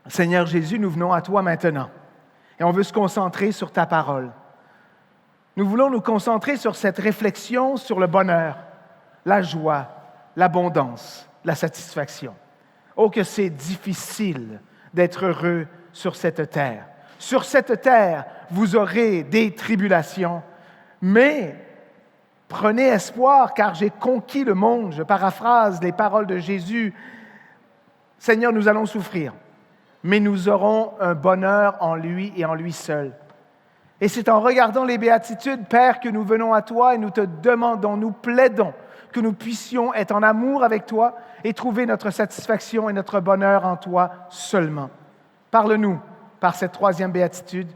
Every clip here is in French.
Seigneur Jésus, nous venons à toi maintenant et on veut se concentrer sur ta parole. Nous voulons nous concentrer sur cette réflexion sur le bonheur, la joie, l'abondance, la satisfaction. Oh, que c'est difficile d'être heureux sur cette terre. Sur cette terre, vous aurez des tribulations, mais prenez espoir car j'ai conquis le monde. Je paraphrase les paroles de Jésus. Seigneur, nous allons souffrir, mais nous aurons un bonheur en lui et en lui seul. Et c'est en regardant les béatitudes, Père, que nous venons à toi et nous te demandons, nous plaidons que nous puissions être en amour avec toi et trouver notre satisfaction et notre bonheur en toi seulement. Parle-nous par cette troisième béatitude,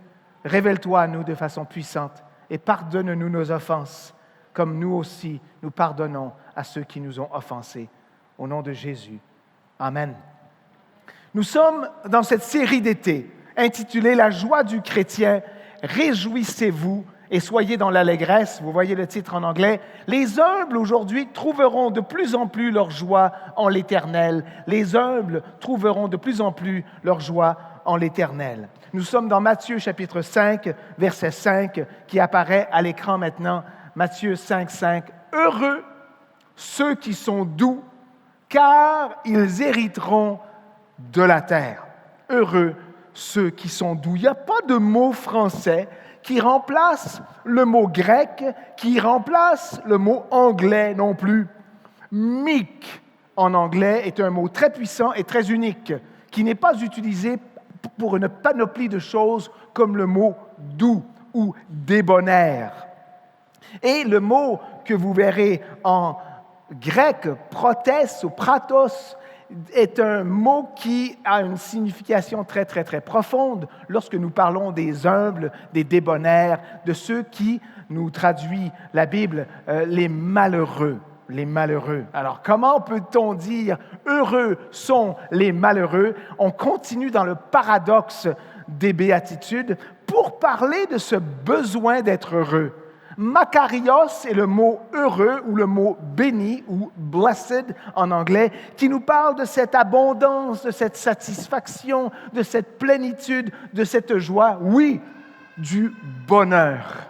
révèle-toi à nous de façon puissante et pardonne-nous nos offenses, comme nous aussi nous pardonnons à ceux qui nous ont offensés. Au nom de Jésus. Amen. Nous sommes dans cette série d'été intitulée « La joie du chrétien ». Réjouissez-vous et soyez dans l'allégresse. Vous voyez le titre en anglais. Les humbles aujourd'hui trouveront de plus en plus leur joie en l'Éternel. Les humbles trouveront de plus en plus leur joie en l'Éternel. Nous sommes dans Matthieu chapitre 5, verset 5, qui apparaît à l'écran maintenant. Matthieu 5, 5. Heureux ceux qui sont doux, car ils hériteront de la terre. Heureux ceux qui sont doux. Il n'y a pas de mot français qui remplace le mot grec, qui remplace le mot anglais non plus. Meek en anglais est un mot très puissant et très unique, qui n'est pas utilisé pour une panoplie de choses comme le mot doux ou débonnaire. Et le mot que vous verrez en grec, protes ou pratos, est un mot qui a une signification très, très, très profonde lorsque nous parlons des humbles, des débonnaires, de ceux qui, nous traduit la Bible, les malheureux. Les malheureux. Alors, comment peut-on dire « heureux sont les malheureux » On continue dans le paradoxe des béatitudes pour parler de ce besoin d'être heureux. Makarios est le mot heureux ou le mot béni ou blessed en anglais qui nous parle de cette abondance, de cette satisfaction, de cette plénitude, de cette joie, oui, du bonheur.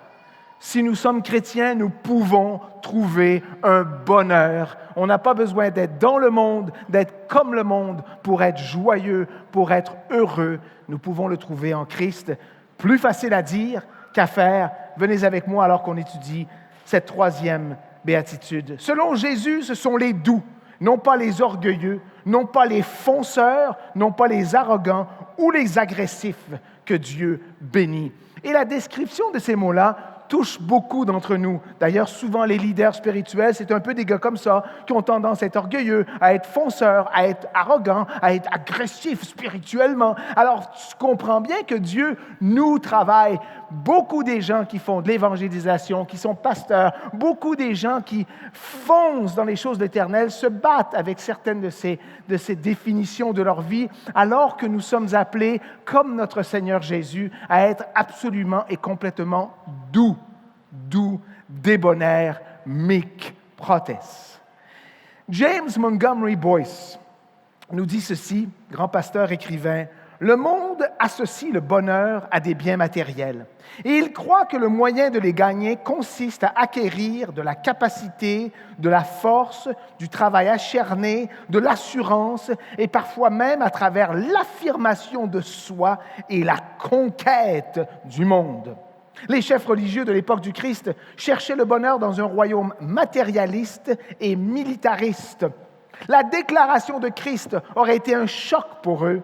Si nous sommes chrétiens, nous pouvons trouver un bonheur. On n'a pas besoin d'être dans le monde, d'être comme le monde pour être joyeux, pour être heureux. Nous pouvons le trouver en Christ. Plus facile à dire qu'à faire. Venez avec moi alors qu'on étudie cette troisième béatitude. Selon Jésus, ce sont les doux, non pas les orgueilleux, non pas les fonceurs, non pas les arrogants ou les agressifs que Dieu bénit. Et la description de ces mots-là touche beaucoup d'entre nous. D'ailleurs, souvent, les leaders spirituels, c'est un peu des gars comme ça, qui ont tendance à être orgueilleux, à être fonceurs, à être arrogants, à être agressifs spirituellement. Alors, tu comprends bien que Dieu nous travaille. Beaucoup des gens qui font de l'évangélisation, qui sont pasteurs, beaucoup des gens qui foncent dans les choses éternelles se battent avec certaines de ces définitions de leur vie, alors que nous sommes appelés, comme notre Seigneur Jésus, à être absolument et complètement doux, débonnaire, meek, protes. James Montgomery Boyce nous dit ceci, grand pasteur écrivain, « Le monde associe le bonheur à des biens matériels et il croit que le moyen de les gagner consiste à acquérir de la capacité, de la force, du travail acharné, de l'assurance et parfois même à travers l'affirmation de soi et la conquête du monde. » Les chefs religieux de l'époque du Christ cherchaient le bonheur dans un royaume matérialiste et militariste. La déclaration de Christ aurait été un choc pour eux.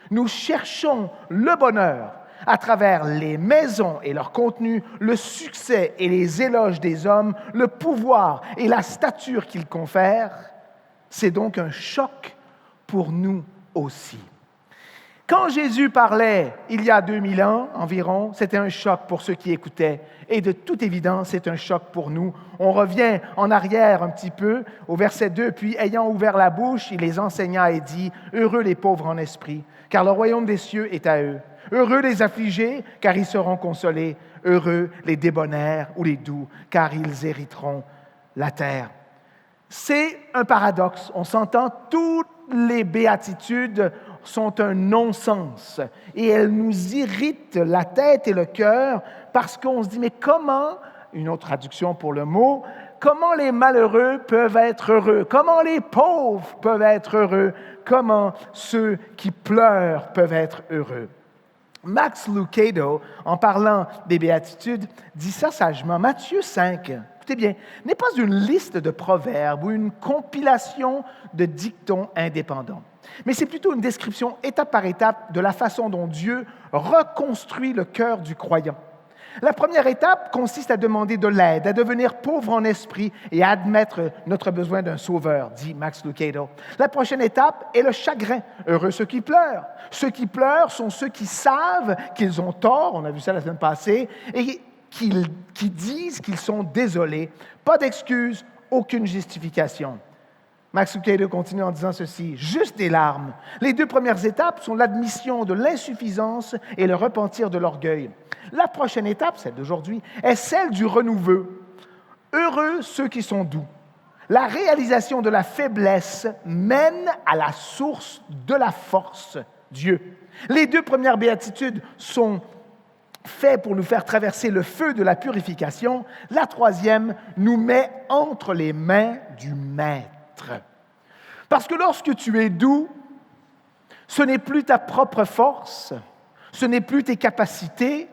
Nous cherchons le bonheur à travers les maisons et leur contenu, le succès et les éloges des hommes, le pouvoir et la stature qu'ils confèrent. C'est donc un choc pour nous aussi. Quand Jésus parlait il y a 2000 ans environ, c'était un choc pour ceux qui écoutaient. Et de toute évidence, c'est un choc pour nous. On revient en arrière un petit peu au verset 2. « Puis, ayant ouvert la bouche, il les enseigna et dit, « Heureux les pauvres en esprit, car le royaume des cieux est à eux. Heureux les affligés, car ils seront consolés. Heureux les débonnaires ou les doux, car ils hériteront la terre. » C'est un paradoxe. On s'entend, toutes les béatitudes sont un non-sens et elles nous irritent la tête et le cœur parce qu'on se dit, mais comment, une autre traduction pour le mot, comment les malheureux peuvent être heureux? Comment les pauvres peuvent être heureux? Comment ceux qui pleurent peuvent être heureux? Max Lucado, en parlant des béatitudes, dit ça sagement. Matthieu 5, écoutez bien, n'est pas une liste de proverbes ou une compilation de dictons indépendants, mais c'est plutôt une description étape par étape de la façon dont Dieu reconstruit le cœur du croyant. La première étape consiste à demander de l'aide, à devenir pauvre en esprit et à admettre notre besoin d'un sauveur, dit Max Lucado. La prochaine étape est le chagrin. Heureux ceux qui pleurent. Ceux qui pleurent sont ceux qui savent qu'ils ont tort, on a vu ça la semaine passée, et qui disent qu'ils sont désolés. Pas d'excuses, aucune justification. Max Lucado continue en disant ceci, « Juste des larmes. Les 2 premières étapes sont l'admission de l'insuffisance et le repentir de l'orgueil. La prochaine étape, celle d'aujourd'hui, est celle du renouveau. Heureux ceux qui sont doux. La réalisation de la faiblesse mène à la source de la force, Dieu. Les 2 premières béatitudes sont faites pour nous faire traverser le feu de la purification. La troisième nous met entre les mains du Maître. Parce que lorsque tu es doux, ce n'est plus ta propre force, ce n'est plus tes capacités,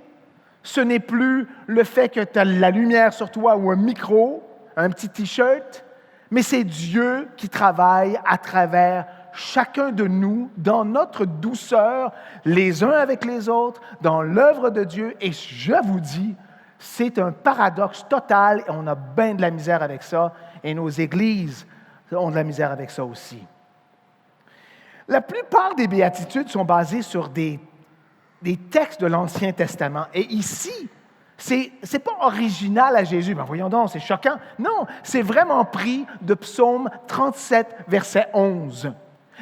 ce n'est plus le fait que tu as la lumière sur toi ou un micro, un petit T-shirt, mais c'est Dieu qui travaille à travers chacun de nous dans notre douceur, les uns avec les autres, dans l'œuvre de Dieu. Et je vous dis, c'est un paradoxe total et on a bien de la misère avec ça. Et nos églises ont de la misère avec ça aussi. La plupart des béatitudes sont basées sur des textes de l'Ancien Testament. Et ici, c'est pas original à Jésus. Ben voyons donc, c'est choquant. Non, c'est vraiment pris de Psaume 37, verset 11.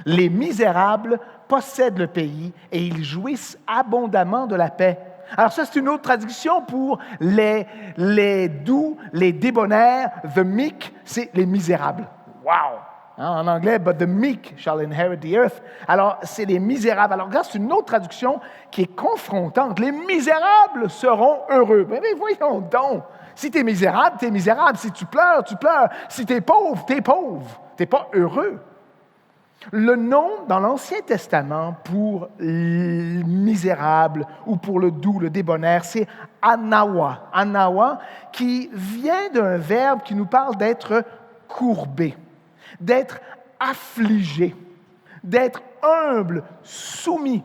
« Les misérables possèdent le pays et ils jouissent abondamment de la paix. » Alors ça, c'est une autre traduction pour les doux, les débonnaires. « The meek », c'est les misérables. Wow! En anglais, « But the meek shall inherit the earth ». Alors, c'est les misérables. Alors, regarde, c'est une autre traduction qui est confrontante. Les misérables seront heureux. Mais voyons donc. Si tu es misérable, tu es misérable. Si tu pleures, tu pleures. Si tu es pauvre, tu es pauvre. Tu n'es pas heureux. Le nom dans l'Ancien Testament pour le misérable ou pour le doux, le débonnaire, c'est anawa. Anawa, qui vient d'un verbe qui nous parle d'être courbé, d'être affligé, d'être humble, soumis.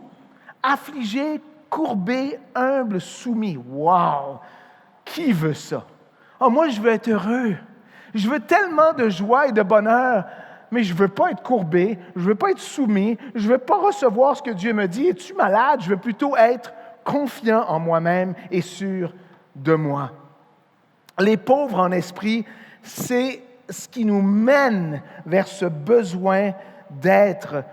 Affligé, courbé, humble, soumis. Wow! Qui veut ça? Oh, moi, je veux être heureux. Je veux tellement de joie et de bonheur, mais je ne veux pas être courbé, je ne veux pas être soumis, je ne veux pas recevoir ce que Dieu me dit. Es-tu malade? Je veux plutôt être confiant en moi-même et sûr de moi. Les pauvres en esprit, c'est ce qui nous mène vers ce besoin d'être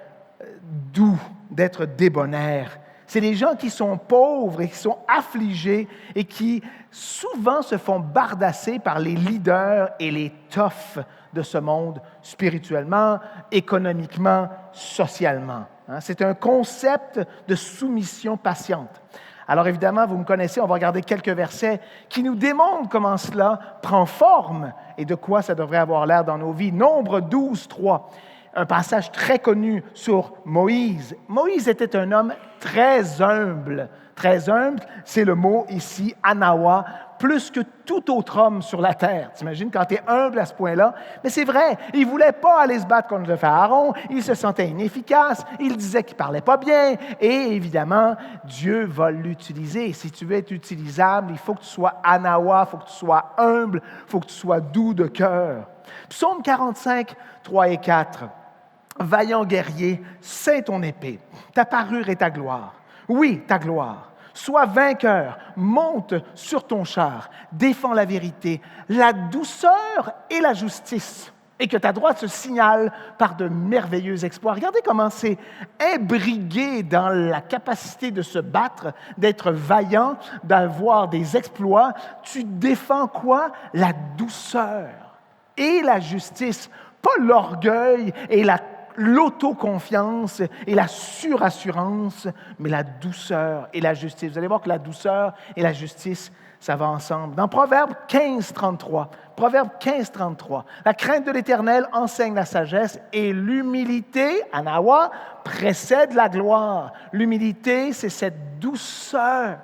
doux, d'être débonnaire. C'est les gens qui sont pauvres et qui sont affligés et qui souvent se font bardasser par les leaders et les toughs de ce monde spirituellement, économiquement, socialement. C'est un concept de soumission patiente. Alors évidemment, vous me connaissez, on va regarder quelques versets qui nous démontrent comment cela prend forme et de quoi ça devrait avoir l'air dans nos vies. Nombre 12, 3. Un passage très connu sur Moïse. Moïse était un homme très humble. Très humble, c'est le mot ici, anawa, plus que tout autre homme sur la terre. T'imagines quand tu es humble à ce point-là? Mais c'est vrai, il ne voulait pas aller se battre contre le pharaon, il se sentait inefficace, il disait qu'il ne parlait pas bien, et évidemment, Dieu va l'utiliser. Si tu veux être utilisable, il faut que tu sois anawa, il faut que tu sois humble, il faut que tu sois doux de cœur. Psaume 45, 3 et 4. Vaillant guerrier, ceins ton épée, ta parure est ta gloire. Oui, ta gloire. Sois vainqueur, monte sur ton char, défends la vérité, la douceur et la justice, et que ta droite se signale par de merveilleux exploits. Regardez comment c'est imbrigué dans la capacité de se battre, d'être vaillant, d'avoir des exploits. Tu défends quoi? La douceur et la justice, pas l'orgueil et la l'autoconfiance et la surassurance, mais la douceur et la justice. Vous allez voir que la douceur et la justice, ça va ensemble. Dans Proverbe 15:33, la crainte de l'Éternel enseigne la sagesse et l'humilité, anawa, précède la gloire. L'humilité, c'est cette douceur.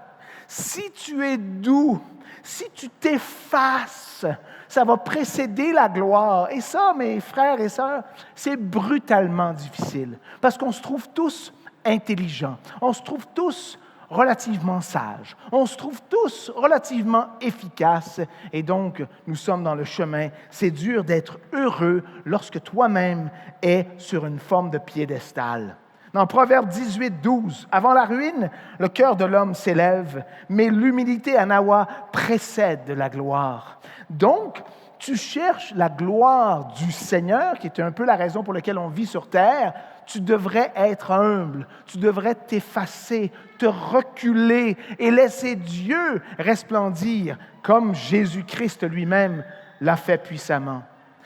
Si tu es doux, si tu t'effaces, ça va précéder la gloire. Et ça, mes frères et sœurs, c'est brutalement difficile. Parce qu'on se trouve tous intelligents, on se trouve tous relativement sages, on se trouve tous relativement efficaces. Et donc, nous sommes dans le chemin. C'est dur d'être heureux lorsque toi-même es sur une forme de piédestal. Dans Proverbe 18:12, avant la ruine, le cœur de l'homme s'élève, mais l'humilité, anawa, précède la gloire. Donc, tu cherches la gloire du Seigneur, qui est un peu la raison pour laquelle on vit sur terre. Tu devrais être humble, tu devrais t'effacer, te reculer et laisser Dieu resplendir, comme Jésus-Christ lui-même l'a fait puissamment.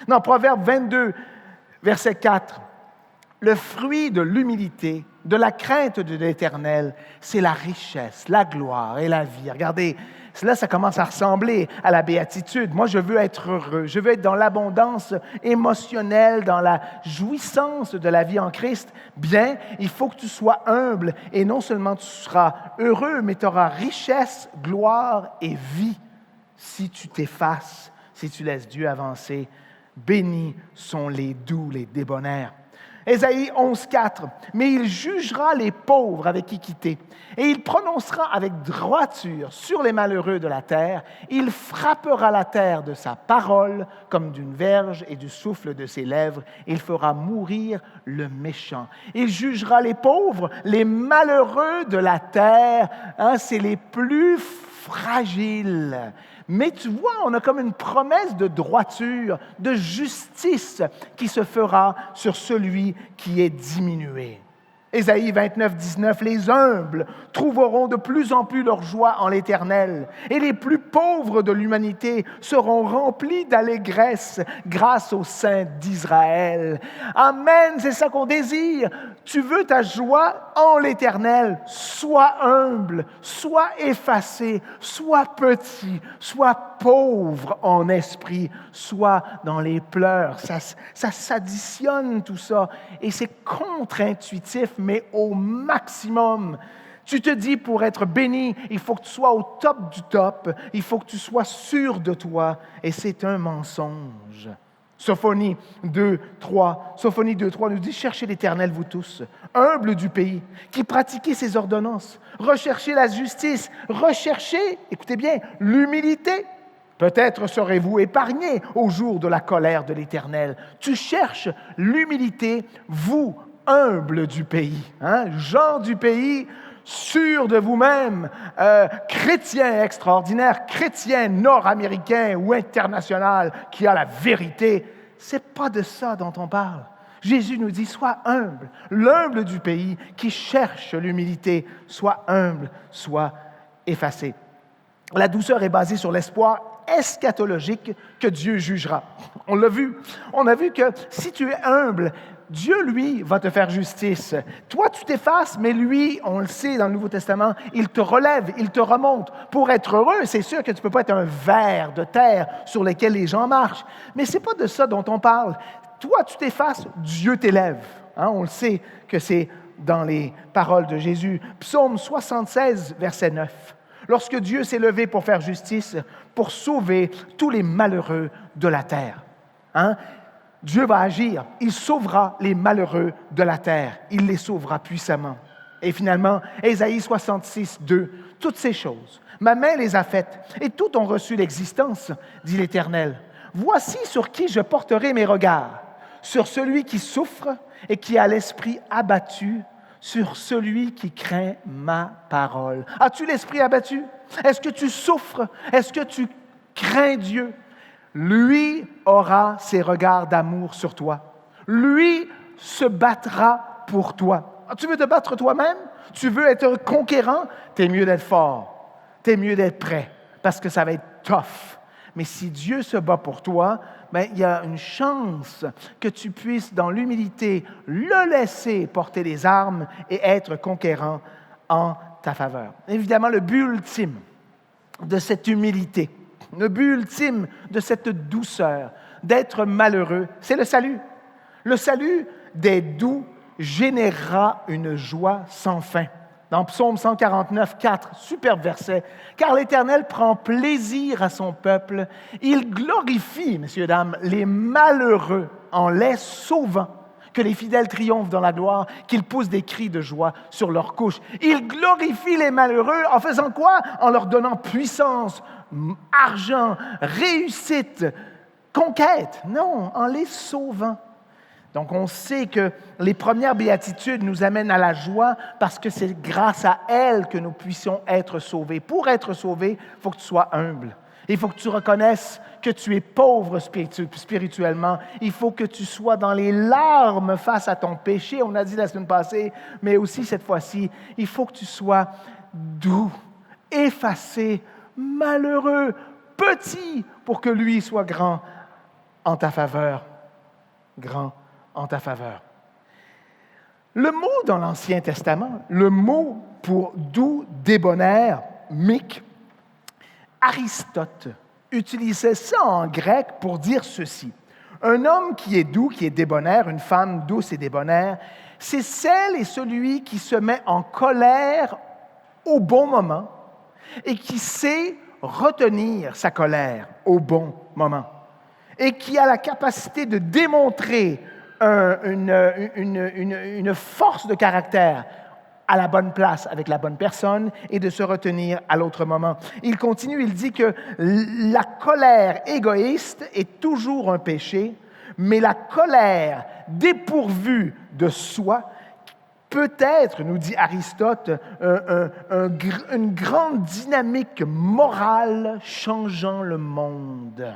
Dans Proverbe 22, verset 4, le fruit de l'humilité, de la crainte de l'Éternel, c'est la richesse, la gloire et la vie. Regardez, là, ça commence à ressembler à la béatitude. Moi, je veux être heureux. Je veux être dans l'abondance émotionnelle, dans la jouissance de la vie en Christ. Bien, il faut que tu sois humble. Et non seulement tu seras heureux, mais tu auras richesse, gloire et vie si tu t'effaces, si tu laisses Dieu avancer. Bénis sont les doux, les débonnaires. Ésaïe 11:4, mais il jugera les pauvres avec équité, et il prononcera avec droiture sur les malheureux de la terre. Il frappera la terre de sa parole comme d'une verge et du souffle de ses lèvres. Il fera mourir le méchant. Il jugera les pauvres, les malheureux de la terre. C'est les plus fragiles. Mais tu vois, on a comme une promesse de droiture, de justice qui se fera sur celui qui est diminué. Ésaïe 29:19, les humbles trouveront de plus en plus leur joie en l'Éternel, et les plus pauvres de l'humanité seront remplis d'allégresse grâce au Saint d'Israël. Amen, c'est ça qu'on désire. Tu veux ta joie en l'Éternel, sois humble, sois effacé, sois petit, sois pauvre en esprit, sois dans les pleurs. Ça s'additionne tout ça, et c'est contre-intuitif, mais au maximum. Tu te dis, pour être béni, il faut que tu sois au top du top, il faut que tu sois sûr de toi, et c'est un mensonge. Sophonie 2:3 nous dit, « Cherchez l'Éternel, vous tous, humbles du pays, qui pratiquez ses ordonnances, recherchez la justice, recherchez, écoutez bien, l'humilité. Peut-être serez-vous épargnés au jour de la colère de l'Éternel. » Tu cherches l'humilité, vous, humbles du pays, gens du pays, sûrs de vous-même, chrétiens extraordinaires, chrétiens nord-américains ou international qui a la vérité. C'est pas de ça dont on parle. Jésus nous dit, sois humble, l'humble du pays qui cherche l'humilité, sois humble, sois effacé. La douceur est basée sur l'espoir eschatologique que Dieu jugera. On l'a vu. On a vu que si tu es humble, Dieu, lui, va te faire justice. Toi, tu t'effaces, mais lui, on le sait dans le Nouveau Testament, il te relève, il te remonte. Pour être heureux, c'est sûr que tu ne peux pas être un ver de terre sur lequel les gens marchent. Mais ce n'est pas de ça dont on parle. Toi, tu t'effaces, Dieu t'élève. On le sait que c'est dans les paroles de Jésus. Psaume 76, verset 9. Lorsque Dieu s'est levé pour faire justice, pour sauver tous les malheureux de la terre. Dieu va agir, il sauvera les malheureux de la terre, il les sauvera puissamment. Et finalement, Ésaïe 66, 2, toutes ces choses, ma main les a faites, et toutes ont reçu l'existence, dit l'Éternel. Voici sur qui je porterai mes regards, sur celui qui souffre et qui a l'esprit abattu, sur celui qui craint ma parole. As-tu l'esprit abattu? Est-ce que tu souffres? Est-ce que tu crains Dieu? Lui aura ses regards d'amour sur toi. Lui se battra pour toi. Tu veux te battre toi-même? Tu veux être conquérant? T'es mieux d'être fort. T'es mieux d'être prêt parce que ça va être tough. Mais si Dieu se bat pour toi, ben, il y a une chance que tu puisses, dans l'humilité, le laisser porter les armes et être conquérant en ta faveur. Évidemment, le but ultime de cette humilité, le but ultime de cette douceur, d'être malheureux, c'est le salut. Le salut des doux générera une joie sans fin. Dans Psaume 149, 4, superbe verset. « Car l'Éternel prend plaisir à son peuple. Il glorifie, messieurs, dames, les malheureux en les sauvant. Que les fidèles triomphent dans la gloire, qu'ils poussent des cris de joie sur leurs couches. Il glorifie les malheureux en faisant quoi? En leur donnant puissance, argent, réussite, conquête. Non, en les sauvant. » Donc, on sait que les premières béatitudes nous amènent à la joie parce que c'est grâce à elles que nous puissions être sauvés. Pour être sauvé, il faut que tu sois humble. Il faut que tu reconnaisses que tu es pauvre spirituellement. Il faut que tu sois dans les larmes face à ton péché, on a dit la semaine passée, mais aussi cette fois-ci, il faut que tu sois doux, effacé, malheureux, petit, pour que lui soit grand en ta faveur. Grand en ta faveur. Le mot dans l'Ancien Testament, le mot pour doux, débonnaire, mic, Aristote utilisait ça en grec pour dire ceci. Un homme qui est doux, qui est débonnaire, une femme douce et débonnaire, c'est celle et celui qui se met en colère au bon moment et qui sait retenir sa colère au bon moment et qui a la capacité de démontrer une force de caractère à la bonne place avec la bonne personne et de se retenir à l'autre moment. Il continue, il dit que la colère égoïste est toujours un péché, mais la colère dépourvue de soi peut être, nous dit Aristote, une grande dynamique morale changeant le monde.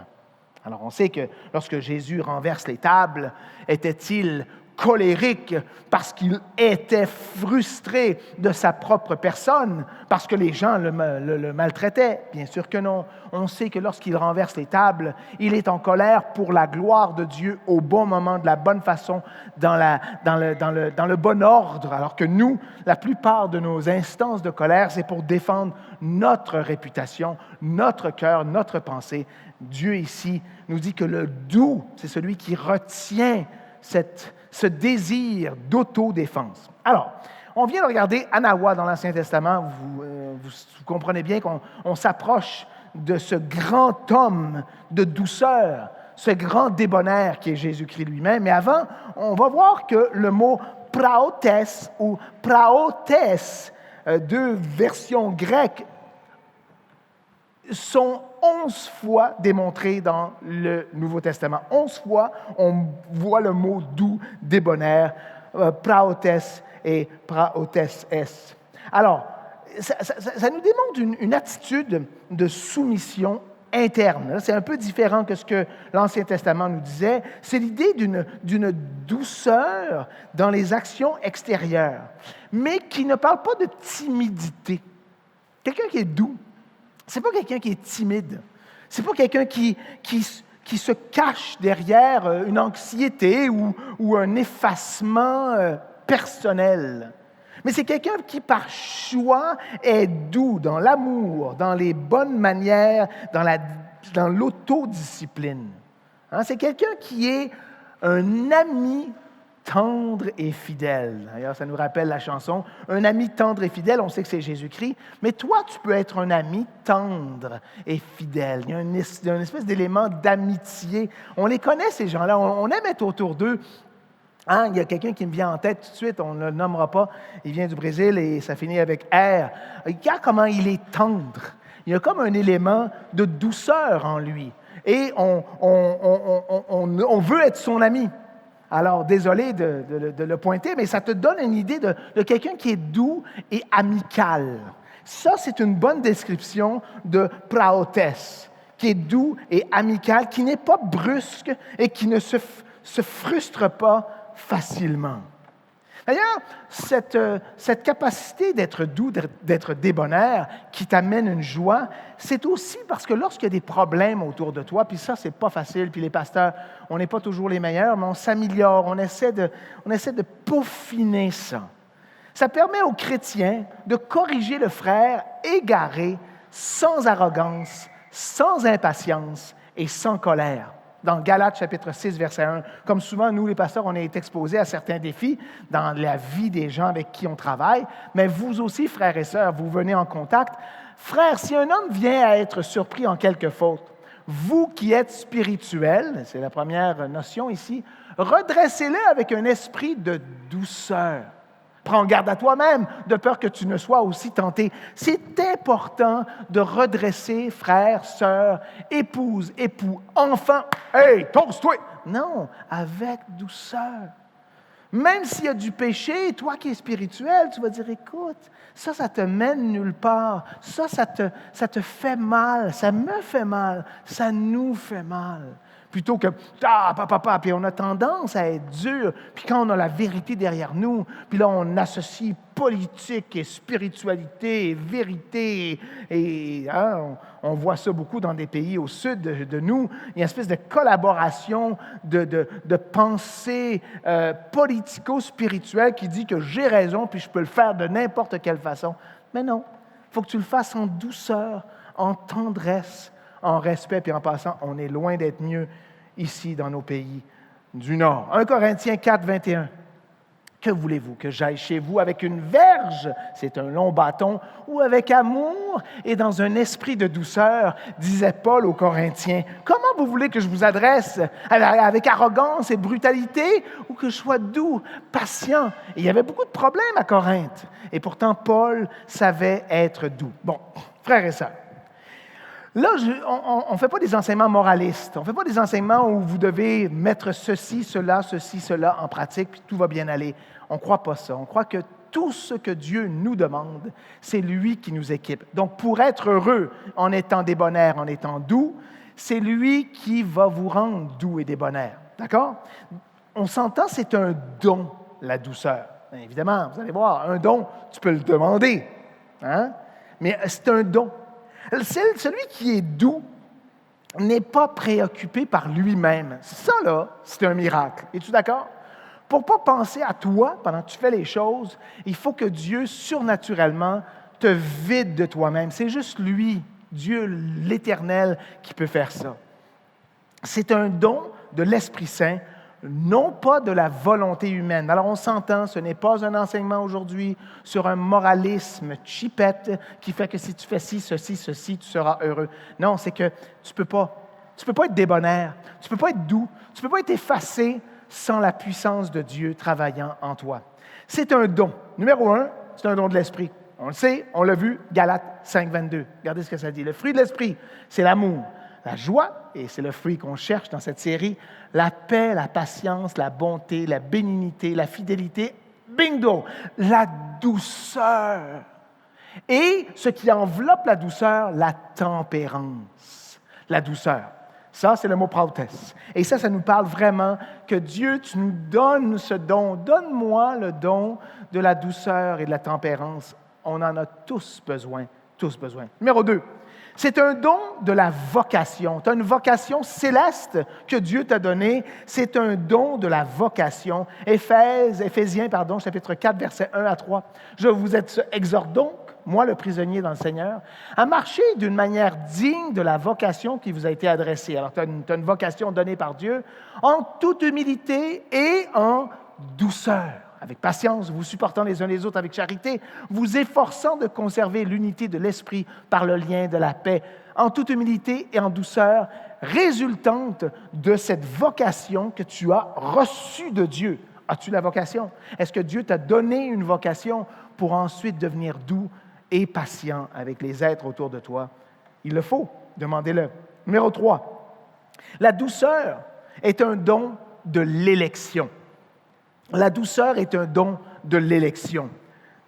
Alors, on sait que lorsque Jésus renverse les tables, était-il colérique parce qu'il était frustré de sa propre personne, parce que les gens le maltraitaient? Bien sûr que non. On sait que lorsqu'il renverse les tables, il est en colère pour la gloire de Dieu au bon moment, de la bonne façon, dans le bon ordre, alors que nous, la plupart de nos instances de colère, c'est pour défendre notre réputation, notre cœur, notre pensée. Dieu ici nous dit que le doux, c'est celui qui retient ce désir d'autodéfense. Alors, on vient de regarder Anawa dans l'Ancien Testament. Vous comprenez bien qu'on s'approche de ce grand homme de douceur, ce grand débonnaire qui est Jésus-Christ lui-même. Mais avant, on va voir que le mot praotes ou praotes, deux versions grecques, sont 11 fois démontrés dans le Nouveau Testament. 11 fois, on voit le mot doux, débonnaire, praotes et praotes. Alors, ça nous démontre une attitude de soumission interne. C'est un peu différent que ce que l'Ancien Testament nous disait. C'est l'idée d'une douceur dans les actions extérieures, mais qui ne parle pas de timidité. Quelqu'un qui est doux, ce n'est pas quelqu'un qui est timide. Ce n'est pas quelqu'un qui se cache derrière une anxiété ou un effacement personnel. Mais c'est quelqu'un qui, par choix, est doux dans l'amour, dans les bonnes manières, dans l'autodiscipline. Hein? C'est quelqu'un qui est un ami tendre et fidèle. D'ailleurs, ça nous rappelle la chanson « Un ami tendre et fidèle », on sait que c'est Jésus-Christ, mais toi, tu peux être un ami tendre et fidèle. Il y a une espèce d'élément d'amitié. On les connaît, ces gens-là, on aime être autour d'eux. Hein? Il y a quelqu'un qui me vient en tête tout de suite, on ne le nommera pas, il vient du Brésil et ça finit avec R. Regarde comment il est tendre. Il y a comme un élément de douceur en lui. Et on veut être son ami. Alors, désolé de le pointer, mais ça te donne une idée de quelqu'un qui est doux et amical. Ça, c'est une bonne description de praotes, qui est doux et amical, qui n'est pas brusque et qui ne se frustre pas facilement. D'ailleurs, cette capacité d'être doux, d'être débonnaire, qui t'amène une joie, c'est aussi parce que lorsqu'il y a des problèmes autour de toi, puis ça, c'est pas facile, puis les pasteurs, on n'est pas toujours les meilleurs, mais on s'améliore, on essaie de peaufiner ça. Ça permet aux chrétiens de corriger le frère égaré, sans arrogance, sans impatience et sans colère. Dans Galates chapitre 6, verset 1, comme souvent, nous, les pasteurs, on est exposés à certains défis dans la vie des gens avec qui on travaille, mais vous aussi, frères et sœurs, vous venez en contact. Frères, si un homme vient à être surpris en quelque faute, vous qui êtes spirituels, c'est la première notion ici, redressez-le avec un esprit de douceur. Prends garde à toi-même, de peur que tu ne sois aussi tenté. C'est important de redresser frères, sœurs, épouses, époux, enfants. Hey, tosse-toi! Non, avec douceur. Même s'il y a du péché, toi qui es spirituel, tu vas dire, écoute, ça te mène nulle part. Ça te fait mal, ça me fait mal, ça nous fait mal. Plutôt que, puis on a tendance à être dur, puis quand on a la vérité derrière nous, puis là on associe politique et spiritualité et vérité, et on voit ça beaucoup dans des pays au sud de nous, il y a une espèce de collaboration de pensée politico-spirituelle qui dit que j'ai raison, puis je peux le faire de n'importe quelle façon. Mais non, il faut que tu le fasses en douceur, en tendresse, en respect, puis en passant, on est loin d'être mieux ici dans nos pays du Nord. 1 Corinthiens 4, 21. Que voulez-vous? Que j'aille chez vous avec une verge, c'est un long bâton, ou avec amour et dans un esprit de douceur, disait Paul aux Corinthiens. Comment vous voulez que je vous adresse? Avec arrogance et brutalité, ou que je sois doux, patient? Et il y avait beaucoup de problèmes à Corinthe. Et pourtant, Paul savait être doux. Bon, frères et sœurs, là, on ne fait pas des enseignements moralistes. On ne fait pas des enseignements où vous devez mettre ceci, cela en pratique, puis tout va bien aller. On ne croit pas ça. On croit que tout ce que Dieu nous demande, c'est lui qui nous équipe. Donc, pour être heureux en étant débonnaire, en étant doux, c'est lui qui va vous rendre doux et débonnaire. D'accord? On s'entend, c'est un don, la douceur. Bien évidemment, vous allez voir, un don, tu peux le demander. Hein? Mais c'est un don. Celui qui est doux n'est pas préoccupé par lui-même. Ça, là, c'est un miracle. Es-tu d'accord? Pour ne pas penser à toi pendant que tu fais les choses, il faut que Dieu, surnaturellement, te vide de toi-même. C'est juste lui, Dieu l'Éternel, qui peut faire ça. C'est un don de l'Esprit Saint, non pas de la volonté humaine. Alors, on s'entend, ce n'est pas un enseignement aujourd'hui sur un moralisme chipette qui fait que si tu fais ci, ceci, tu seras heureux. Non, c'est que tu peux pas être débonnaire, tu ne peux pas être doux, tu ne peux pas être effacé sans la puissance de Dieu travaillant en toi. C'est un don. Numéro 1, c'est un don de l'Esprit. On le sait, on l'a vu, Galates 5, 22. Regardez ce que ça dit. Le fruit de l'Esprit, c'est l'amour, la joie, et c'est le fruit qu'on cherche dans cette série, la paix, la patience, la bonté, la bénignité, la fidélité, bingo, la douceur. Et ce qui enveloppe la douceur, la tempérance. La douceur. Ça, c'est le mot prautes. Et ça nous parle vraiment que Dieu, tu nous donnes ce don. Donne-moi le don de la douceur et de la tempérance. On en a tous besoin, tous besoin. Numéro 2. C'est un don de la vocation. Tu as une vocation céleste que Dieu t'a donnée. C'est un don de la vocation. Éphésiens, chapitre 4, versets 1 à 3. Je vous exhorte donc, moi le prisonnier dans le Seigneur, à marcher d'une manière digne de la vocation qui vous a été adressée. Alors, tu as une vocation donnée par Dieu en toute humilité et en douceur. Avec patience, vous supportant les uns les autres avec charité, vous efforçant de conserver l'unité de l'esprit par le lien de la paix, en toute humilité et en douceur, résultante de cette vocation que tu as reçue de Dieu. As-tu la vocation? Est-ce que Dieu t'a donné une vocation pour ensuite devenir doux et patient avec les êtres autour de toi? Il le faut, demandez-le. Numéro 3, la douceur est un don de l'élection. La douceur est un don de l'élection.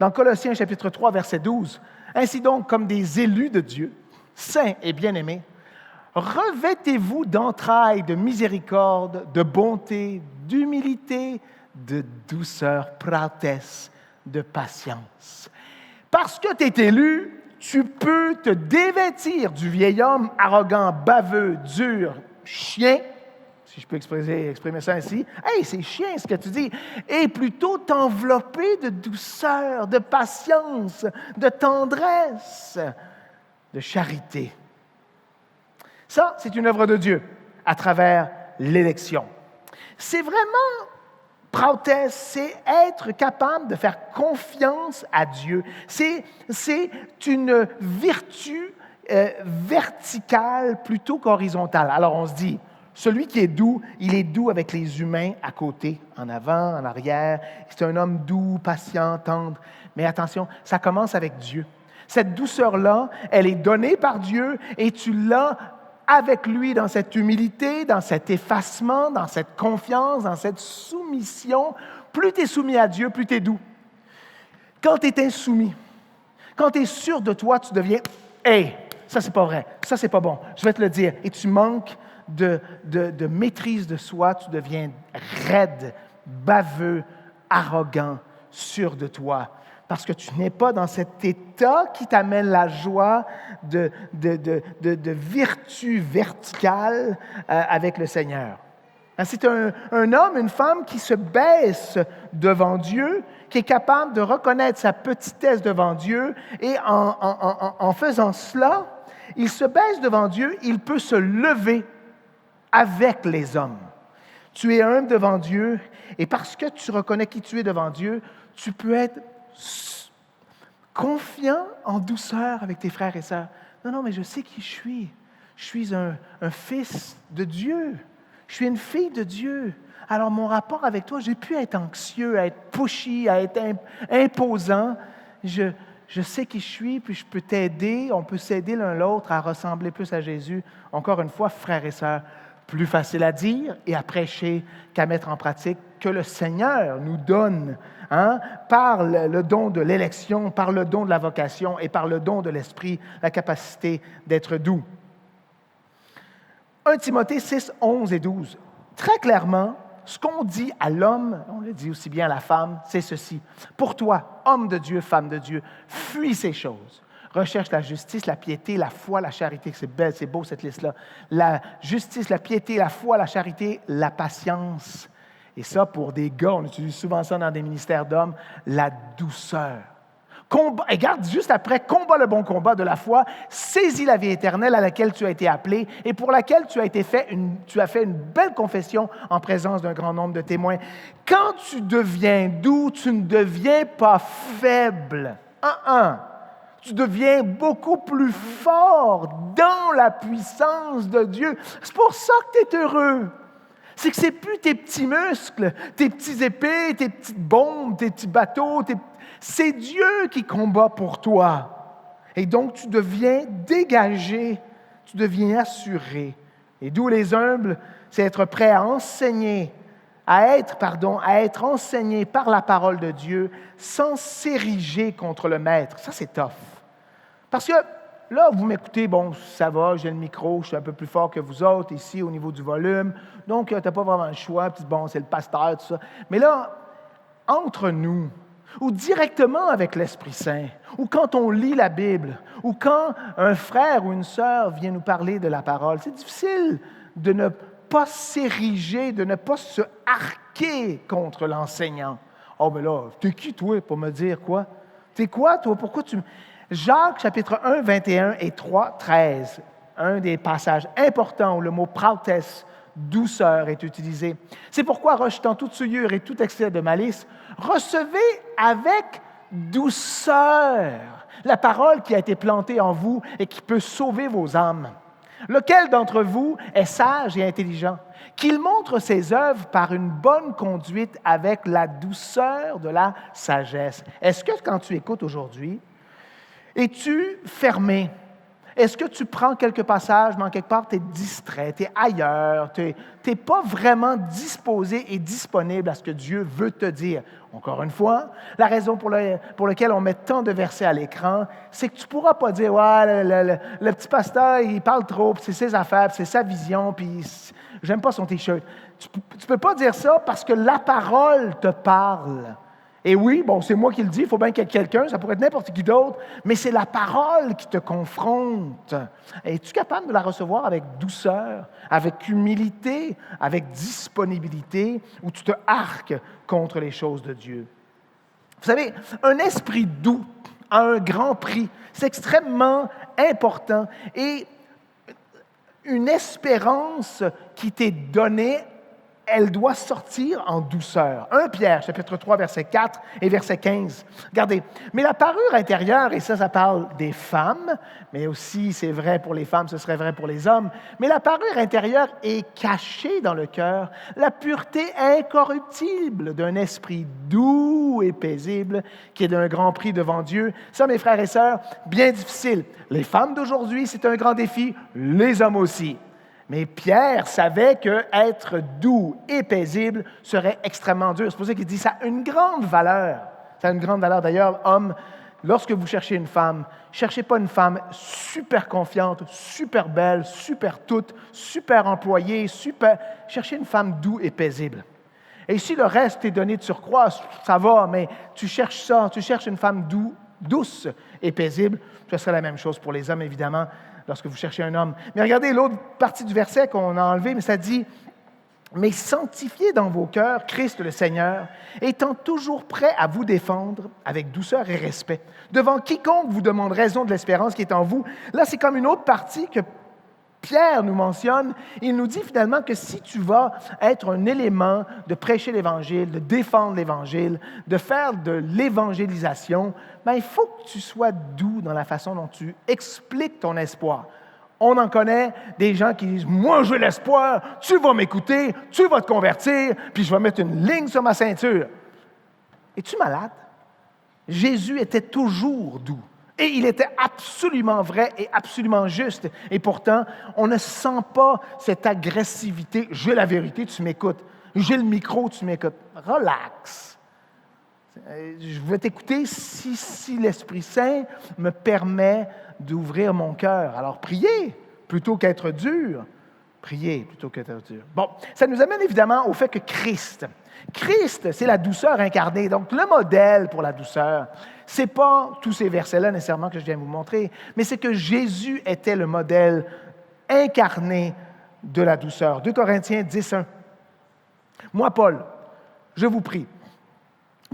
Dans Colossiens chapitre 3, verset 12, « Ainsi donc, comme des élus de Dieu, saints et bien-aimés, revêtez-vous d'entrailles de miséricorde, de bonté, d'humilité, de douceur, prautes, de patience. Parce que tu es élu, tu peux te dévêtir du vieil homme arrogant, baveux, dur, chien, si je peux exprimer ça ainsi. Hey, c'est chien ce que tu dis. Et plutôt t'envelopper de douceur, de patience, de tendresse, de charité. Ça, c'est une œuvre de Dieu à travers l'élection. C'est vraiment, prautes, c'est être capable de faire confiance à Dieu. C'est une vertu verticale plutôt qu'horizontale. Alors on se dit, celui qui est doux, il est doux avec les humains à côté, en avant, en arrière. C'est un homme doux, patient, tendre. Mais attention, ça commence avec Dieu. Cette douceur-là, elle est donnée par Dieu et tu l'as avec lui dans cette humilité, dans cet effacement, dans cette confiance, dans cette soumission. Plus tu es soumis à Dieu, plus tu es doux. Quand tu es insoumis, quand tu es sûr de toi, tu deviens « Hey, ça c'est pas vrai, ça c'est pas bon, je vais te le dire. » Et tu manques de maîtrise de soi, tu deviens raide, baveux, arrogant, sûr de toi. Parce que tu n'es pas dans cet état qui t'amène la joie de vertu verticale avec le Seigneur. C'est un homme, une femme qui se baisse devant Dieu, qui est capable de reconnaître sa petitesse devant Dieu, et en faisant cela, il se baisse devant Dieu, il peut se lever avec les hommes. Tu es humble devant Dieu, et parce que tu reconnais qui tu es devant Dieu, tu peux être confiant en douceur avec tes frères et sœurs. Non, mais je sais qui je suis. Je suis un fils de Dieu. Je suis une fille de Dieu. Alors, mon rapport avec toi, j'ai pu être anxieux, à être pushy, à être imposant. Je sais qui je suis, puis je peux t'aider. On peut s'aider l'un l'autre à ressembler plus à Jésus. Encore une fois, frères et sœurs, plus facile à dire et à prêcher qu'à mettre en pratique, que le Seigneur nous donne par le don de l'élection, par le don de la vocation et par le don de l'Esprit, la capacité d'être doux. 1 Timothée 6, 11 et 12. Très clairement, ce qu'on dit à l'homme, on le dit aussi bien à la femme, c'est ceci. Pour toi, homme de Dieu, femme de Dieu, fuis ces choses. Recherche la justice, la piété, la foi, la charité. C'est belle, c'est beau cette liste-là. La justice, la piété, la foi, la charité, la patience. Et ça, pour des gars, on utilise souvent ça dans des ministères d'hommes, la douceur. Et regarde juste après, combat le bon combat de la foi, saisis la vie éternelle à laquelle tu as été appelé et pour laquelle tu as fait une belle confession en présence d'un grand nombre de témoins. Quand tu deviens doux, tu ne deviens pas faible. Tu deviens beaucoup plus fort dans la puissance de Dieu. C'est pour ça que tu es heureux. C'est que ce n'est plus tes petits muscles, tes petits épées, tes petites bombes, tes petits bateaux. C'est Dieu qui combat pour toi. Et donc, tu deviens dégagé, tu deviens assuré. Et d'où les humbles, c'est être prêt à enseigner, à être enseigné par la parole de Dieu sans s'ériger contre le maître. Ça, c'est tough. Parce que là, vous m'écoutez, bon, ça va, j'ai le micro, je suis un peu plus fort que vous autres ici au niveau du volume, donc tu n'as pas vraiment le choix, puis bon, c'est le pasteur, tout ça. Mais là, entre nous, ou directement avec l'Esprit Saint, ou quand on lit la Bible, ou quand un frère ou une sœur vient nous parler de la parole, c'est difficile de ne pas s'ériger, de ne pas se harquer contre l'enseignant. « Oh, mais là, t'es qui, toi, pour me dire quoi? T'es quoi, toi? Pourquoi tu... » Jacques, chapitre 1, 21 et 3, 13, un des passages importants où le mot « prautes », douceur, est utilisé. C'est pourquoi, rejetant toute souillure et tout excès de malice, recevez avec douceur la parole qui a été plantée en vous et qui peut sauver vos âmes. Lequel d'entre vous est sage et intelligent? Qu'il montre ses œuvres par une bonne conduite avec la douceur de la sagesse. Est-ce que quand tu écoutes aujourd'hui, es-tu fermé? Est-ce que tu prends quelques passages, mais en quelque part, tu es distrait, tu es ailleurs, tu n'es pas vraiment disposé et disponible à ce que Dieu veut te dire? Encore une fois, la raison pour laquelle on met tant de versets à l'écran, c'est que tu ne pourras pas dire « Ouais, le petit pasteur, il parle trop, puis c'est ses affaires, puis c'est sa vision, puis J'aime pas son T-shirt. Tu ne peux pas dire ça parce que la parole te parle. Et oui, bon, c'est moi qui le dis, il faut bien qu'il y ait quelqu'un, ça pourrait être n'importe qui d'autre, mais c'est la parole qui te confronte. Es-tu capable de la recevoir avec douceur, avec humilité, avec disponibilité, ou tu te harques contre les choses de Dieu? Vous savez, un esprit doux a un grand prix. C'est extrêmement important. Et une espérance qui t'est donnée, elle doit sortir en douceur. 1 Pierre, chapitre 3, verset 4 et verset 15. Regardez, mais la parure intérieure, et ça parle des femmes, mais aussi c'est vrai pour les femmes, ce serait vrai pour les hommes, mais la parure intérieure est cachée dans le cœur, la pureté incorruptible d'un esprit doux et paisible qui est d'un grand prix devant Dieu. Ça, mes frères et sœurs, bien difficile. Les femmes d'aujourd'hui, c'est un grand défi, les hommes aussi. Mais Pierre savait qu'être doux et paisible serait extrêmement dur. C'est pour ça qu'il dit que ça a une grande valeur. Ça a une grande valeur. D'ailleurs, hommes, lorsque vous cherchez une femme, cherchez pas une femme super confiante, super belle, super toute, super employée, super... Cherchez une femme douce et paisible. Et si le reste est donné de surcroît, ça va, mais tu cherches ça, tu cherches une femme douce et paisible, ce serait la même chose pour les hommes, évidemment, lorsque vous cherchez un homme. Mais regardez l'autre partie du verset qu'on a enlevé, mais ça dit « Mais sanctifiez dans vos cœurs Christ le Seigneur, étant toujours prêt à vous défendre avec douceur et respect, devant quiconque vous demande raison de l'espérance qui est en vous. » Là, c'est comme une autre partie que Pierre nous mentionne. Il nous dit finalement que si tu vas être un élément de prêcher l'Évangile, de défendre l'Évangile, de faire de l'évangélisation, il faut que tu sois doux dans la façon dont tu expliques ton espoir. On en connaît des gens qui disent « Moi, j'ai l'espoir, tu vas m'écouter, tu vas te convertir, puis je vais mettre une ligne sur ma ceinture. » Es-tu malade? Jésus était toujours doux. Et il était absolument vrai et absolument juste. Et pourtant, on ne sent pas cette agressivité. J'ai la vérité, tu m'écoutes. J'ai le micro, tu m'écoutes. Relax. Je vais t'écouter si l'Esprit Saint me permet d'ouvrir mon cœur. Alors, priez plutôt qu'être dur. Priez plutôt qu'être dur. Bon, ça nous amène évidemment au fait que Christ, c'est la douceur incarnée. Donc, le modèle pour la douceur, ce n'est pas tous ces versets-là nécessairement que je viens vous montrer, mais c'est que Jésus était le modèle incarné de la douceur. 2 Corinthiens 10:1. Moi, Paul, je vous prie,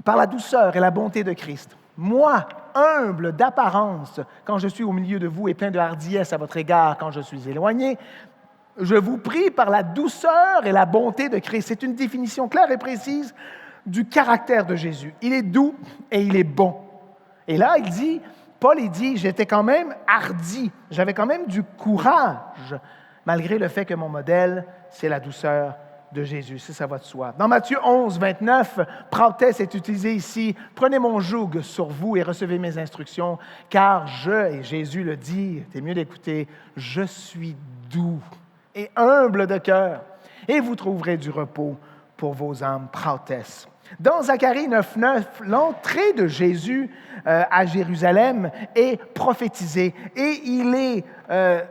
par la douceur et la bonté de Christ, moi, humble d'apparence quand je suis au milieu de vous et plein de hardiesse à votre égard quand je suis éloigné, je vous prie par la douceur et la bonté de Christ. C'est une définition claire et précise du caractère de Jésus. Il est doux et il est bon. Et là, Paul dit, j'étais quand même hardi, j'avais quand même du courage, malgré le fait que mon modèle, c'est la douceur de Jésus. Ça va de soi. Dans Matthieu 11, 29, prautès est utilisé ici. Prenez mon joug sur vous et recevez mes instructions, car et Jésus le dit, c'est mieux d'écouter, je suis doux et humble de cœur, et vous trouverez du repos pour vos âmes. Prautès. Dans Zacharie 9:9, l'entrée de Jésus à Jérusalem est prophétisée et il est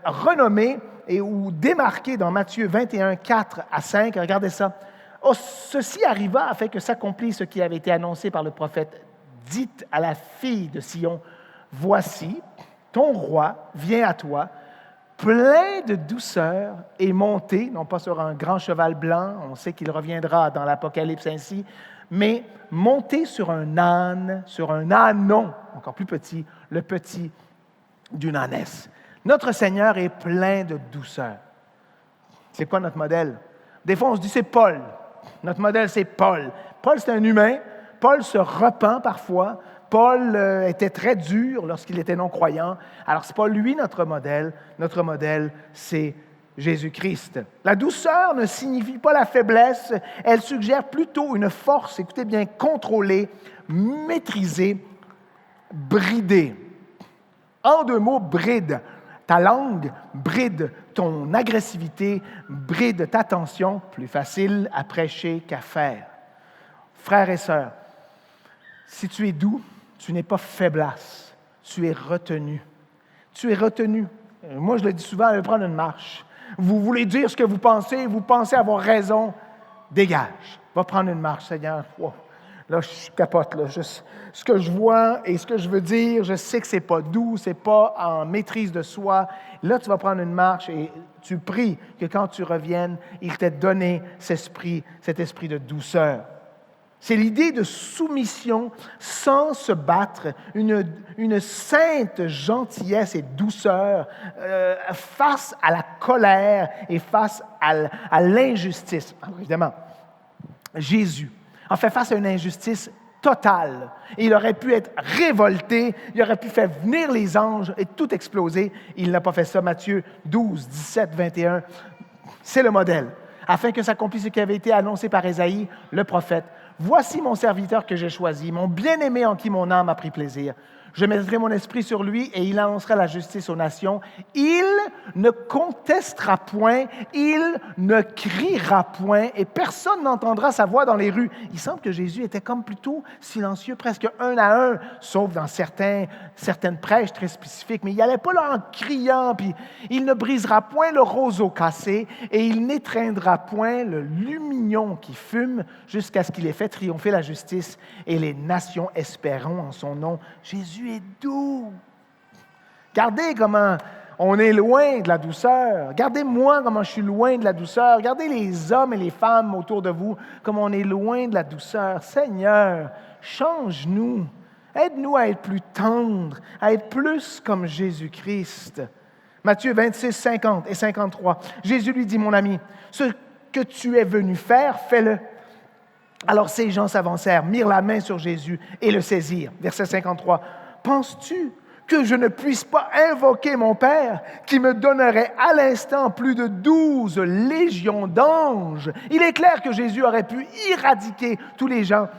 renommé ou démarqué dans Matthieu 21, 4 à 5. Regardez ça. Oh, ceci arriva afin que s'accomplisse ce qui avait été annoncé par le prophète. Dites à la fille de Sion, voici, ton roi vient à toi, plein de douceur et monté, non pas sur un grand cheval blanc, on sait qu'il reviendra dans l'Apocalypse ainsi, mais monté sur un ânon, encore plus petit, le petit d'une ânesse. Notre Seigneur est plein de douceur. C'est quoi notre modèle? Des fois, on se dit, c'est Paul. Notre modèle, c'est Paul. Paul, c'est un humain. Paul se repent parfois. Paul était très dur lorsqu'il était non-croyant. Alors, ce n'est pas lui notre modèle. Notre modèle, c'est Jésus-Christ. La douceur ne signifie pas la faiblesse. Elle suggère plutôt une force, écoutez bien, contrôlée, maîtrisée, bridée. En 2 mots, bride. Ta langue bride ton agressivité, bride ta tension, plus facile à prêcher qu'à faire. Frères et sœurs, si tu es doux, tu n'es pas faiblesse, tu es retenu. Tu es retenu. Moi, je le dis souvent, allez prendre une marche. Vous voulez dire ce que vous pensez avoir raison, dégage. Va prendre une marche, Seigneur. Wow. Là, je capote. Là. Ce que je vois et ce que je veux dire, je sais que ce n'est pas doux, ce n'est pas en maîtrise de soi. Là, tu vas prendre une marche et tu pries que quand tu reviennes, il t'ait donné cet esprit de douceur. C'est l'idée de soumission sans se battre, une sainte gentillesse et douceur face à la colère et face à l'injustice. Alors, évidemment, Jésus a fait face à une injustice totale. Et il aurait pu être révolté, il aurait pu faire venir les anges et tout exploser. Il n'a pas fait ça. Matthieu 12, 17, 21, c'est le modèle. Afin que s'accomplisse ce qui avait été annoncé par Ésaïe, le prophète. Voici mon serviteur que j'ai choisi, mon bien-aimé en qui mon âme a pris plaisir. Je mettrai mon esprit sur lui et il annoncera la justice aux nations. Il ne contestera point, il ne criera point et personne n'entendra sa voix dans les rues. Il semble que Jésus était comme plutôt silencieux, presque un à un, sauf dans certaines prêches très spécifiques. Mais il n'allait pas là en criant, puis il ne brisera point le roseau cassé et il n'étreindra point le lumignon qui fume jusqu'à ce qu'il ait fait triompher la justice et les nations espéreront en son nom. Jésus est doux. Regardez comment on est loin de la douceur. Regardez-moi comment je suis loin de la douceur. Regardez les hommes et les femmes autour de vous, comme on est loin de la douceur. Seigneur, change-nous. Aide-nous à être plus tendres, à être plus comme Jésus-Christ. Matthieu 26, 50 et 53. Jésus lui dit, mon ami, ce que tu es venu faire, fais-le. Alors ces gens s'avancèrent, mirent la main sur Jésus et le saisirent. Verset 53. Penses-tu que je ne puisse pas invoquer mon Père qui me donnerait à l'instant plus de 12 légions d'anges? Il est clair que Jésus aurait pu éradiquer tous les gens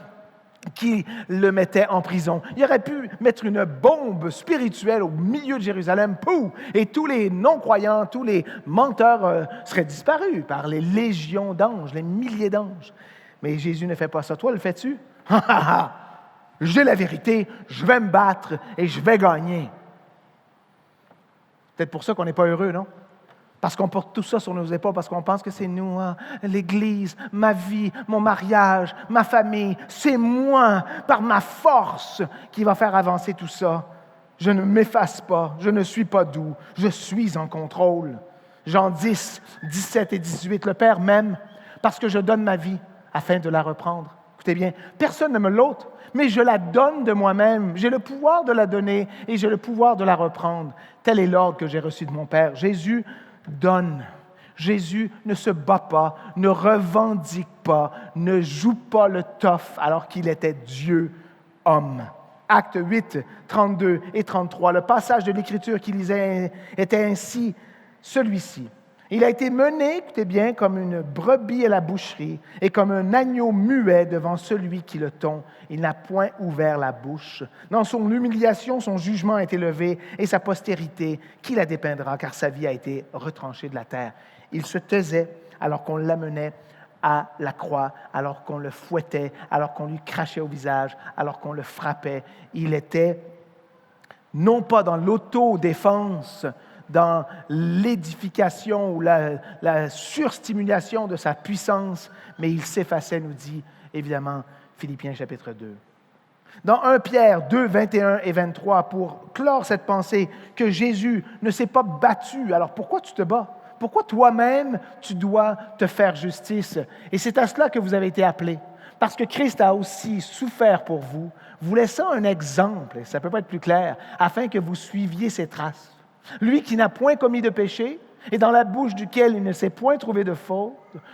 qui le mettaient en prison. Il aurait pu mettre une bombe spirituelle au milieu de Jérusalem, pouf, et tous les non-croyants, tous les menteurs seraient disparus par les légions d'anges, les milliers d'anges. Mais Jésus ne fait pas ça. Toi, le fais-tu? J'ai la vérité, je vais me battre et je vais gagner. Peut-être pour ça qu'on n'est pas heureux, non? Parce qu'on porte tout ça sur nos épaules, parce qu'on pense que c'est nous, hein? L'Église, ma vie, mon mariage, ma famille, c'est moi, par ma force, qui va faire avancer tout ça. Je ne m'efface pas, je ne suis pas doux, je suis en contrôle. Jean 10, 17 et 18, le Père m'aime parce que je donne ma vie afin de la reprendre. Écoutez bien, personne ne me l'ôte, mais je la donne de moi-même. J'ai le pouvoir de la donner et j'ai le pouvoir de la reprendre. Tel est l'ordre que j'ai reçu de mon Père. Jésus donne. Jésus ne se bat pas, ne revendique pas, ne joue pas le tough alors qu'il était Dieu, homme. Actes 8, 32 et 33, le passage de l'Écriture qu'il lisait était ainsi celui-ci. Il a été mené, écoutez bien, comme une brebis à la boucherie et comme un agneau muet devant celui qui le tond. Il n'a point ouvert la bouche. Dans son humiliation, son jugement a été levé et sa postérité, qui la dépeindra, car sa vie a été retranchée de la terre. Il se taisait alors qu'on l'amenait à la croix, alors qu'on le fouettait, alors qu'on lui crachait au visage, alors qu'on le frappait. Il était non pas dans l'autodéfense, dans l'édification ou la surstimulation de sa puissance, mais il s'effaçait, nous dit évidemment Philippiens chapitre 2. Dans 1 Pierre 2, 21 et 23, pour clore cette pensée que Jésus ne s'est pas battu, alors pourquoi tu te bats? Pourquoi toi-même tu dois te faire justice? Et c'est à cela que vous avez été appelés. Parce que Christ a aussi souffert pour vous, vous laissant un exemple, et ça ne peut pas être plus clair, afin que vous suiviez ses traces. Lui qui n'a point commis de péché, et dans la bouche duquel il ne s'est point trouvé de faute,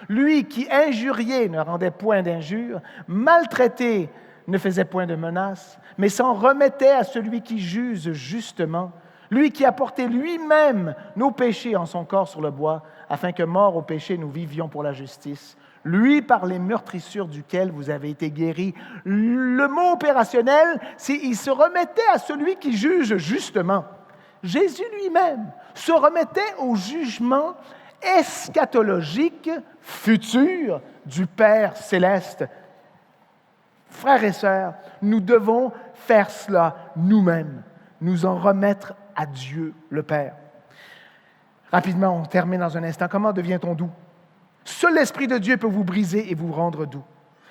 lui qui injurié ne rendait point d'injure, maltraité ne faisait point de menace, mais s'en remettait à celui qui juge justement, lui qui a porté lui-même nos péchés en son corps sur le bois, afin que, morts au péché, nous vivions pour la justice. Lui, par les meurtrissures duquel vous avez été guéris. Le mot opérationnel, c'est il se remettait à celui qui juge justement. Jésus lui-même se remettait au jugement eschatologique futur du Père céleste. Frères et sœurs, nous devons faire cela nous-mêmes, nous en remettre à Dieu le Père. Rapidement, on termine dans un instant. Comment devient-on doux? Seul l'Esprit de Dieu peut vous briser et vous rendre doux.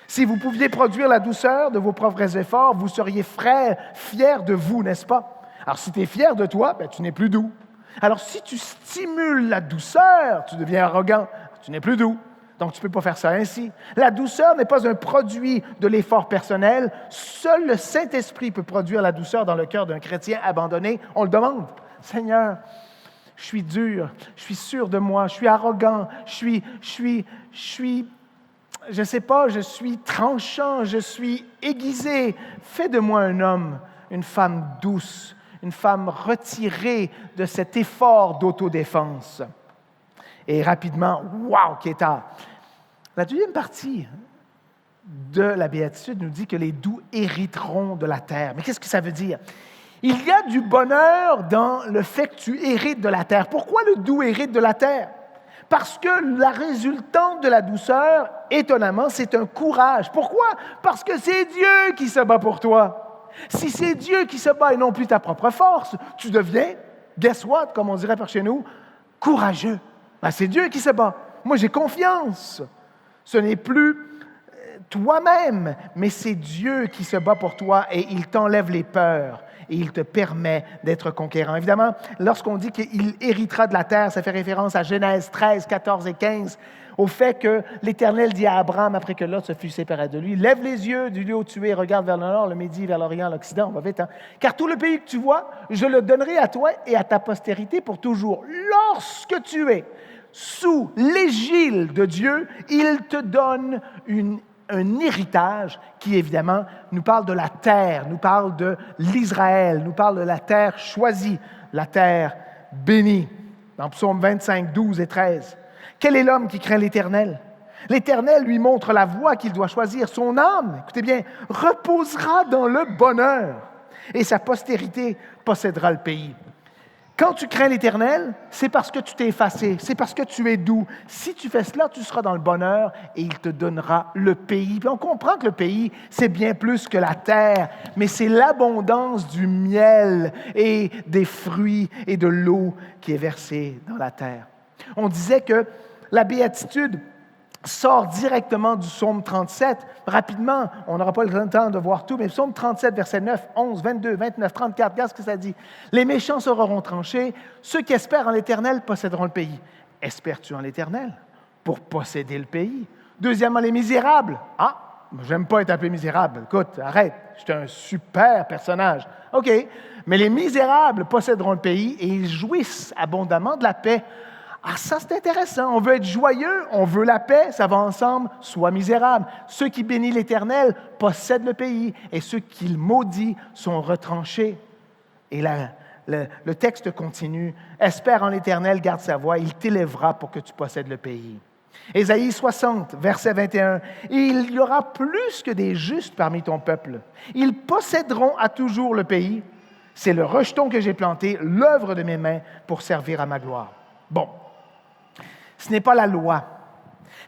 Si vous pouviez produire la douceur de vos propres efforts, vous seriez fiers de vous, n'est-ce pas? Alors, si tu es fier de toi, tu n'es plus doux. Alors, si tu stimules la douceur, tu deviens arrogant, tu n'es plus doux. Donc, tu ne peux pas faire ça ainsi. La douceur n'est pas un produit de l'effort personnel. Seul le Saint-Esprit peut produire la douceur dans le cœur d'un chrétien abandonné. On le demande. Seigneur, je suis dur, je suis sûr de moi, je suis arrogant, je suis tranchant, je suis aiguisé. Fais de moi un homme, une femme douce, une femme retirée de cet effort d'autodéfense. Et rapidement, wow, Kéta! La deuxième partie de la béatitude nous dit que les doux hériteront de la terre. Mais qu'est-ce que ça veut dire? Il y a du bonheur dans le fait que tu hérites de la terre. Pourquoi le doux hérite de la terre? Parce que la résultante de la douceur, étonnamment, c'est un courage. Pourquoi? Parce que c'est Dieu qui se bat pour toi. Si c'est Dieu qui se bat et non plus ta propre force, tu deviens, guess what, comme on dirait par chez nous, courageux. C'est Dieu qui se bat. Moi, j'ai confiance. Ce n'est plus toi-même, mais c'est Dieu qui se bat pour toi et il t'enlève les peurs et il te permet d'être conquérant. Évidemment, lorsqu'on dit qu'il héritera de la terre, ça fait référence à Genèse 13, 14 et 15, au fait que l'Éternel dit à Abraham, après que Lot se fut séparé de lui, « Lève les yeux du lieu où tu es, regarde vers le nord, le midi, vers l'orient, l'occident. » On va vite, hein? « Car tout le pays que tu vois, je le donnerai à toi et à ta postérité pour toujours. Lorsque tu es sous l'égide de Dieu, il te donne un héritage qui, évidemment, nous parle de la terre, nous parle de l'Israël, nous parle de la terre choisie, la terre bénie. » Dans Psaume 25, 12 et 13. Quel est l'homme qui craint l'Éternel? L'Éternel lui montre la voie qu'il doit choisir. Son âme, écoutez bien, reposera dans le bonheur et sa postérité possédera le pays. Quand tu crains l'Éternel, c'est parce que tu t'es effacé, c'est parce que tu es doux. Si tu fais cela, tu seras dans le bonheur et il te donnera le pays. Puis on comprend que le pays, c'est bien plus que la terre, mais c'est l'abondance du miel et des fruits et de l'eau qui est versée dans la terre. On disait que la béatitude sort directement du psaume 37. Rapidement, on n'aura pas le temps de voir tout, mais psaume 37, versets 9, 11, 22, 29, 34, regarde ce que ça dit. « Les méchants seront tranchés, ceux qui espèrent en l'Éternel posséderont le pays. » Espères-tu en l'Éternel pour posséder le pays? Deuxièmement, les misérables. « Ah, j'aime pas être appelé misérable. Écoute, arrête, je suis un super personnage. » OK, mais les misérables posséderont le pays et ils jouissent abondamment de la paix. Ah, ça, c'est intéressant. On veut être joyeux, on veut la paix, ça va ensemble, sois misérable. Ceux qui bénissent l'Éternel possèdent le pays, et ceux qui le maudissent sont retranchés. Et le texte continue. Espère en l'Éternel, garde sa voie, il t'élèvera pour que tu possèdes le pays. Ésaïe 60, verset 21. Il y aura plus que des justes parmi ton peuple. Ils posséderont à toujours le pays. C'est le rejeton que j'ai planté, l'œuvre de mes mains pour servir à ma gloire. Bon. Ce n'est pas la loi.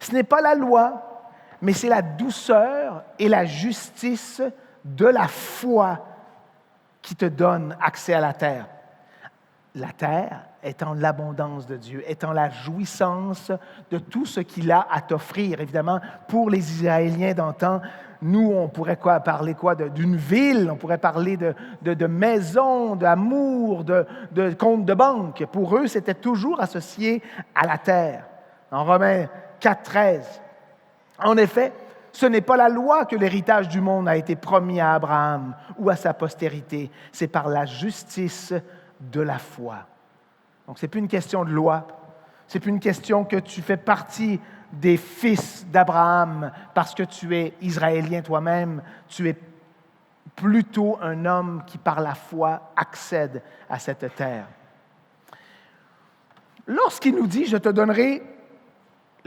Ce n'est pas la loi, mais c'est la douceur et la justice de la foi qui te donne accès à la terre. La terre étant l'abondance de Dieu, étant la jouissance de tout ce qu'il a à t'offrir. Évidemment, pour les Israéliens d'antan, nous, on pourrait parler d'une ville, on pourrait parler de maison, d'amour, de compte de banque. Pour eux, c'était toujours associé à la terre. En Romains 4, 13. En effet, ce n'est pas la loi que l'héritage du monde a été promis à Abraham ou à sa postérité, c'est par la justice de la foi. Donc, ce n'est plus une question de loi, ce n'est plus une question que tu fais partie des fils d'Abraham parce que tu es Israélien toi-même, tu es plutôt un homme qui, par la foi, accède à cette terre. Lorsqu'il nous dit « Je te donnerai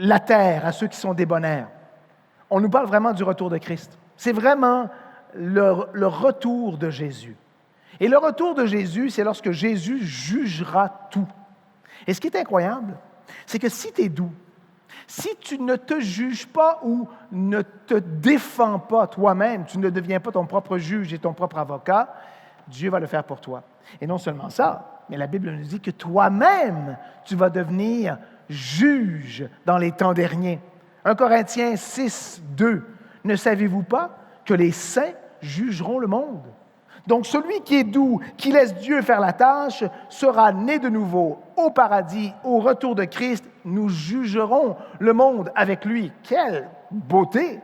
la terre à ceux qui sont débonnaires », on nous parle vraiment du retour de Christ. C'est vraiment le retour de Jésus. Et le retour de Jésus, c'est lorsque Jésus jugera tout. Et ce qui est incroyable, c'est que si tu es doux, si tu ne te juges pas ou ne te défends pas toi-même, tu ne deviens pas ton propre juge et ton propre avocat, Dieu va le faire pour toi. Et non seulement ça, mais la Bible nous dit que toi-même, tu vas devenir juge dans les temps derniers. 1 Corinthiens 6, 2. Ne savez-vous pas que les saints jugeront le monde? Donc, celui qui est doux, qui laisse Dieu faire la tâche, sera né de nouveau au paradis, au retour de Christ. Nous jugerons le monde avec lui. Quelle beauté!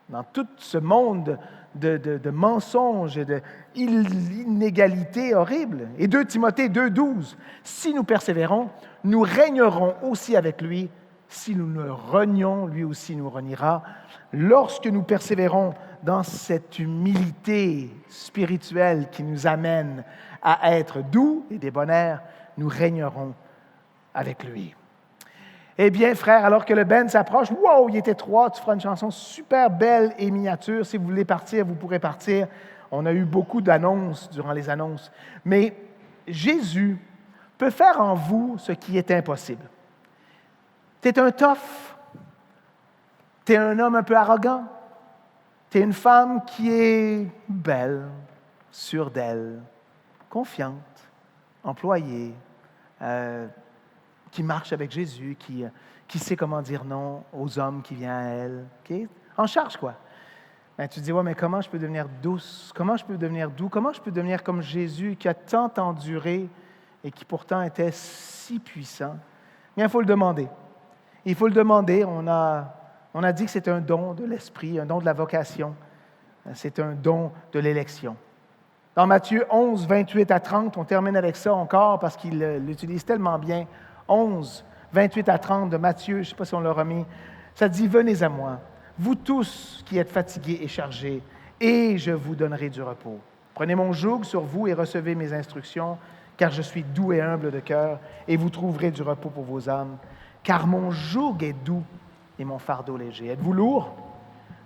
Dans tout ce monde de mensonges et d'inégalités horribles. Et 2 Timothée 2, 12. Si nous persévérons, nous régnerons aussi avec lui. Si nous le renions, lui aussi nous reniera. Lorsque nous persévérons dans cette humilité spirituelle qui nous amène à être doux et débonnaires, nous régnerons avec lui. Eh bien, frères, alors que le band s'approche, wow, il était 3, tu feras une chanson super belle et miniature. Si vous voulez partir, vous pourrez partir. On a eu beaucoup d'annonces durant les annonces. Mais Jésus peut faire en vous ce qui est impossible. Tu es un tough, tu es un homme un peu arrogant, tu es une femme qui est belle, sûre d'elle, confiante, employée, qui marche avec Jésus, qui sait comment dire non aux hommes qui viennent à elle. Okay? En charge, quoi. Ben, tu te dis, ouais, mais comment je peux devenir douce? Comment je peux devenir doux? Comment je peux devenir comme Jésus qui a tant enduré et qui pourtant était si puissant? Bien, il faut le demander. Il faut le demander. On a dit que c'est un don de l'esprit, un don de la vocation. C'est un don de l'élection. Dans Matthieu 11, 28 à 30, on termine avec ça encore parce qu'il l'utilise tellement bien. 11, 28 à 30 de Matthieu, je ne sais pas si on l'a remis, ça dit « Venez à moi, vous tous qui êtes fatigués et chargés, et je vous donnerai du repos. Prenez mon joug sur vous et recevez mes instructions, car je suis doux et humble de cœur, et vous trouverez du repos pour vos âmes. Car mon joug est doux et mon fardeau léger. » Êtes-vous lourd?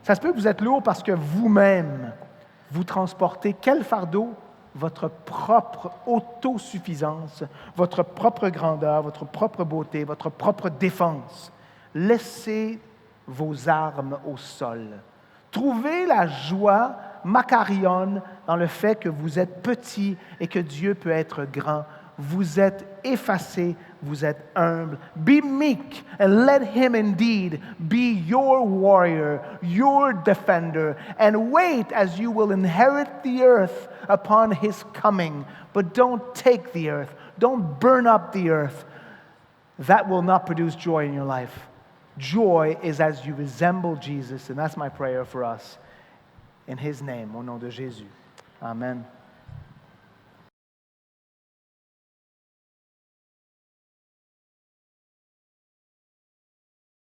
Ça se peut que vous êtes lourd parce que vous-même, vous transportez quel fardeau? Votre propre autosuffisance, votre propre grandeur, votre propre beauté, votre propre défense. Laissez vos armes au sol. Trouvez la joie, makarion, dans le fait que vous êtes petit et que Dieu peut être grand. Vous êtes effacé, vous êtes humble. Be meek and let him indeed be your warrior, your defender, and wait as you will inherit the earth upon his coming. But don't take the earth. Don't burn up the earth. That will not produce joy in your life. Joy is as you resemble Jesus, and that's my prayer for us. In his name, au nom de Jésus. Amen.